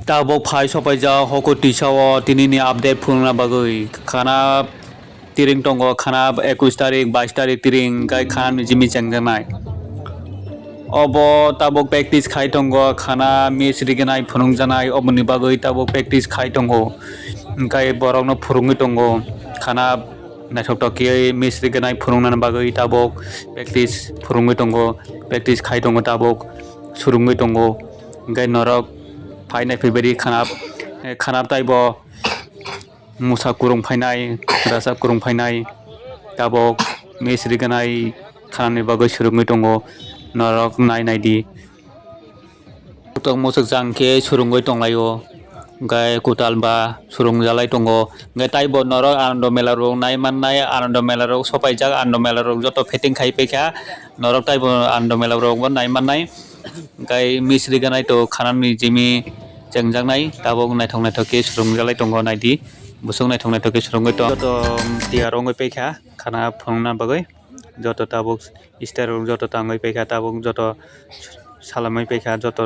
Tabok phai sopai ja hoko tisao tinini update phunna bagui khana tiring tongo khana 21 tarik 22 tarik tiring gai khana ni jimi chengjanai obo tabok practice khai tongo khana match riganai phunungjanai oboni bagui tabok practice khai tongo gai borokno phurungui tongo khana naithoktok ke match riganai phunungna bagui tabok practice phurungui tongo practice khai tongo tabok surungui tongo gai norok फाइनाय फैबायदि खाना ताइबो मुसा कुरुं फाइनाय रासा कुरुं फाइनाय ताबक मेसरि गानाय खानानि बागै सुरुङै दङ नरक नायनायदि मुसुक जांखे सुरुङै दंलायो गाय कुटालबा सुरुंजालाय दङ गाय ताइबो नरक आनन्द मेलारौ नायमाननाय आनन्द मेलारौ सपायजाक आनन्द मेलारौ जत फेटिं खाइपेखा नरक ताइबो आनन्द मेलारौ नायमाननाय गाय मिसरि गानाय तो खानानि जिमि चेंजांनाय ताबक नायथाव नायथावके सुरुंजालाय दङ नायदि बुसुं नायथाव नायथावके सुरुङै दं जत तियारङै पेखा खाना फंना bagै जत ताबक स्टार जत ताङै पेखा ताबक जत सालामै पेखा जत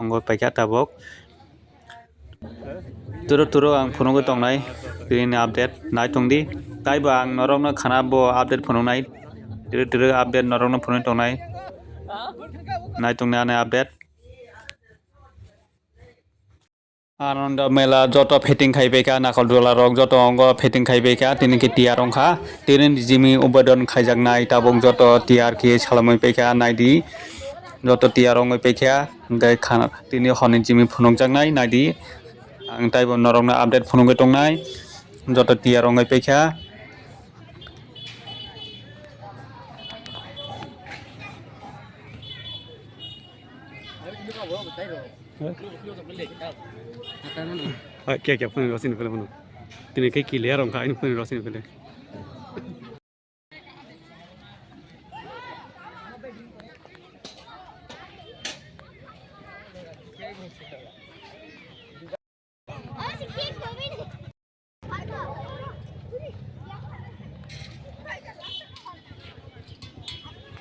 अंगै पेखा ताबक तुरु आं फुनुंगै दंनाय बिनि आपडेट नायथंदि ताइबो आं नरकनो खाना बो आपडेट फुनुंनाय तुरु आपडेट नरकनो फुनुं दंनाय नायथंनाय आपडेट आनन्द मेला जत फेटिं खाइपेखा नाखल दुला रक जत अंग फेटिं खाइपेखा तिनिके तियार अंखा तिनि जिमि उबदन खाइजांनाय ताबक जत तियार के सालामै पेखा नायदि जत तियार अंगै पेखा गाय खाना तिनि हनि जिमि फुनुंजांनाय नायदि आं ताइबो नरकनो आपडेट फुनुंगै दंनाय जत तियार अंगै पेखा क्या क्या फोन रोसिन पहले बोलो तिने के किलियर रंग का इन फोन रोसिन पहले